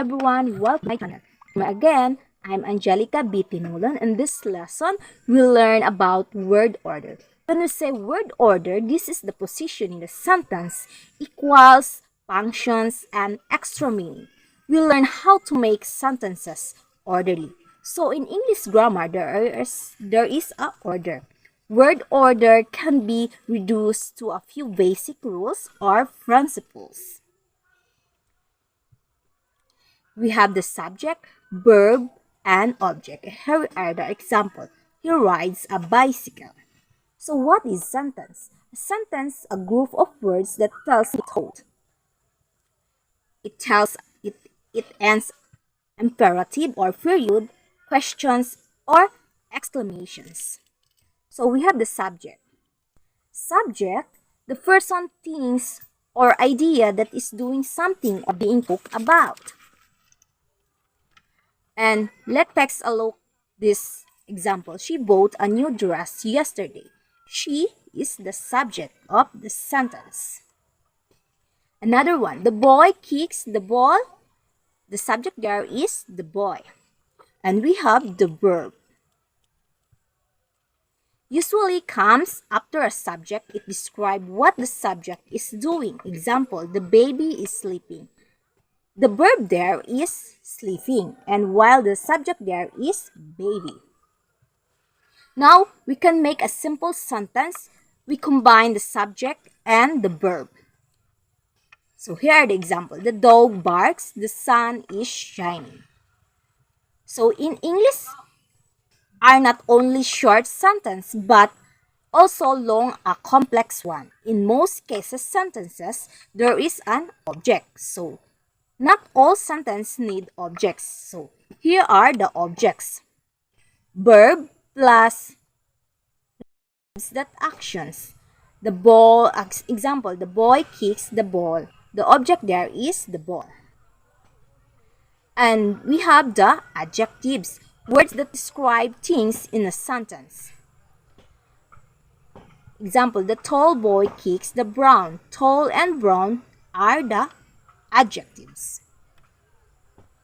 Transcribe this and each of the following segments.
everyone, welcome to my channel. Again, I'm Angelica B. Tinolan, and this lesson we'll learn about word order. When we say word order, this is the position in the sentence, equals, functions, and extra meaning. We'll learn how to make sentences orderly. So in English grammar, there is a order. Word order can be reduced to a few basic rules or principles. We have the subject, verb, and object. Here are the examples. He rides a bicycle. So what is sentence? A sentence, a group of words that tells the thought. It ends imperative or period, questions, or exclamations. So we have the subject. Subject, the person, things, or idea that is doing something or being talked about. And let's take a look this example. She bought a new dress yesterday. She is the subject of the sentence. Another one, the boy kicks the ball. The subject there is the boy. And we have the verb. Usually comes after a subject. It describes what the subject is doing. Example, the baby is sleeping. The verb there is sleeping, and while the subject there is baby. Now, we can make a simple sentence. We combine the subject and the verb. So here are the examples. The dog barks, the sun is shining. So in English, are not only short sentence, but also long a complex one. In most cases, sentences, there is an object. So not all sentences need objects. So here are the objects. Verb plus that actions. The ball, example, the boy kicks the ball. The object there is the ball. And we have the adjectives, words that describe things in a sentence. Example, the tall boy kicks the brown. Tall and brown are the adjectives.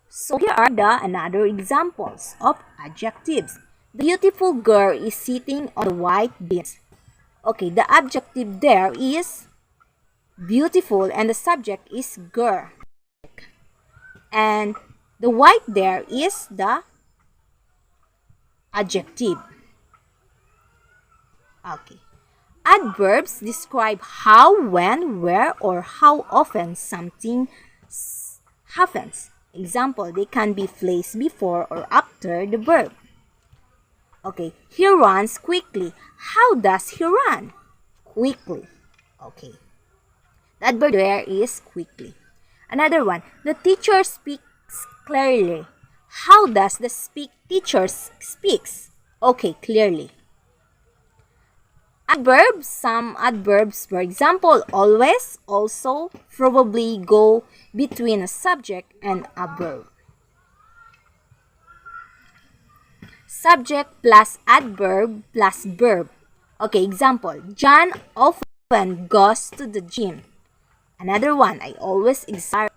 So here are the another examples of adjectives. The beautiful girl is sitting on the white beans. Okay, the adjective there is beautiful and the subject is girl. And the white there is the adjective. Okay. Adverbs describe how, when, where, or how often something happens. Example, they can be placed before or after the verb. Okay, he runs quickly. How does he run? Quickly. Okay. The adverb there is quickly. Another one, the teacher speaks clearly. How does the teacher speaks? Okay, clearly. Adverbs, some adverbs, for example, always, also, probably go between a subject and a verb. Subject plus adverb plus verb. Okay, example, John often goes to the gym. Another one, I always exiled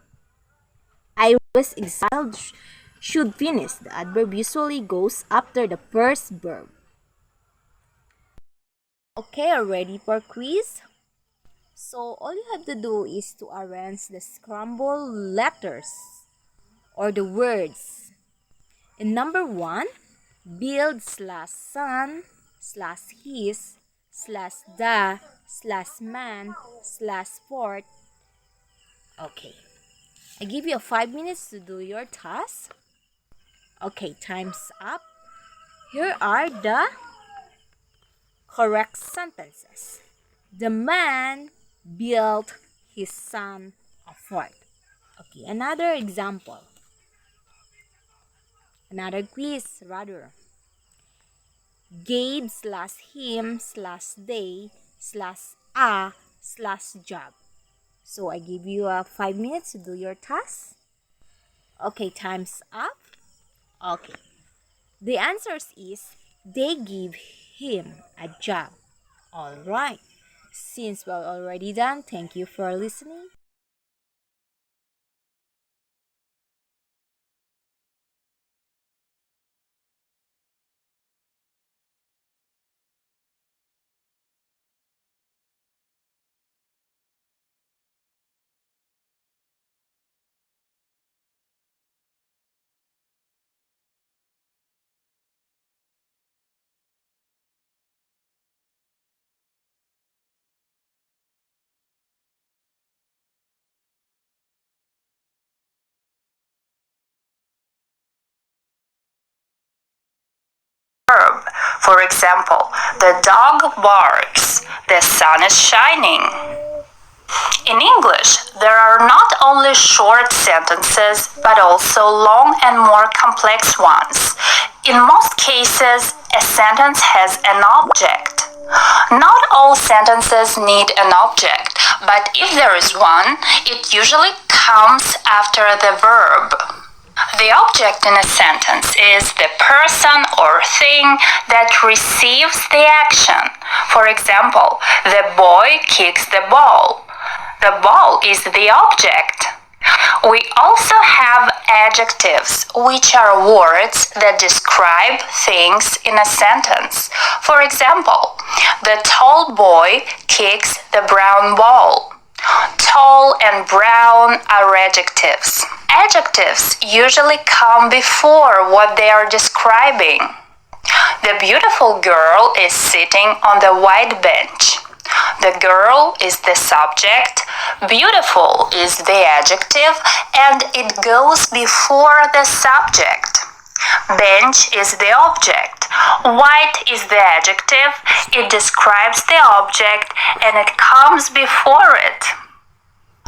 should finish. The adverb usually goes after the first verb. Okay, are ready for quiz? So all you have to do is to arrange the scrambled letters or the words. In number 1, build slash son slash his slash the slash man slash sport. Okay, I give you 5 minutes to do your task. Okay, time's up. Here are the correct sentences. The man built his son a fort. Okay, another example. Another quiz, rather. Gabe slash him slash they slash a slash job. So I give you 5 minutes to do your task. Okay, time's up. Okay. The answers is they give him a job. Alright. Since we're already done, thank you for listening. For example, the dog barks, the sun is shining. In English, there are not only short sentences, but also long and more complex ones. In most cases, a sentence has an object. Not all sentences need an object, but if there is one, it usually comes after the verb. The object in a sentence is the person or thing that receives the action. For example, the boy kicks the ball. The ball is the object. We also have adjectives, which are words that describe things in a sentence. For example, the tall boy kicks the brown ball. Tall and brown are adjectives. Adjectives usually come before what they are describing. The beautiful girl is sitting on the white bench. The girl is the subject, beautiful is the adjective, and it goes before the subject. Bench is the object. White is the adjective, it describes the object, and it comes before it.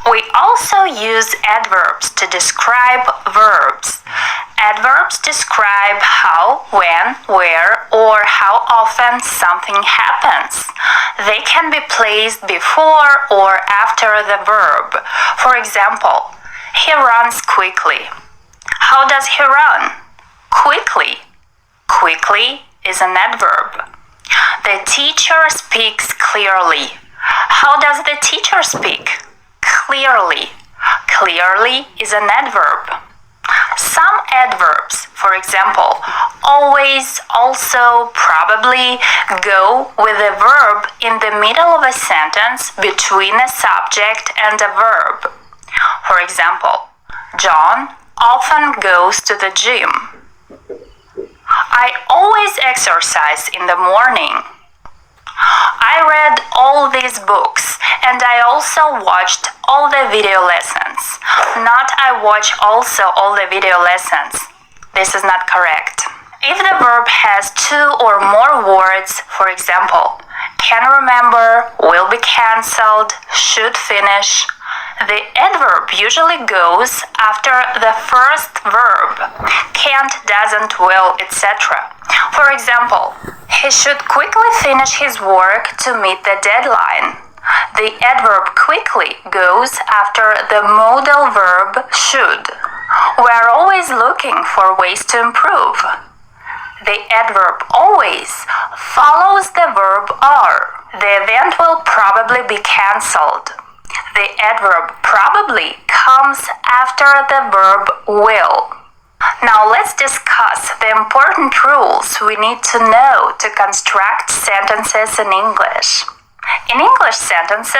We also use adverbs to describe verbs. Adverbs describe how, when, where, or how often something happens. They can be placed before or after the verb. For example, he runs quickly. How does he run? Quickly. Quickly is an adverb. The teacher speaks clearly. How does the teacher speak? Clearly. Clearly is an adverb. Some adverbs, for example, always, also, probably, go with a verb in the middle of a sentence between a subject and a verb. For example, John often goes to the gym. I always exercise in the morning. I read all these books and I also watched all the video lessons. Not I watch also all the video lessons. This is not correct. If the verb has two or more words, for example, can remember, will be cancelled, should finish, the adverb usually goes after the first verb. Can't, doesn't, will, etc. For example, he should quickly finish his work to meet the deadline. The adverb quickly goes after the modal verb should. We are always looking for ways to improve. The adverb always follows the verb are. The event will probably be cancelled. The adverb probably comes after the verb will. Now let's discuss the important rules we need to know to construct sentences in English. In English sentences,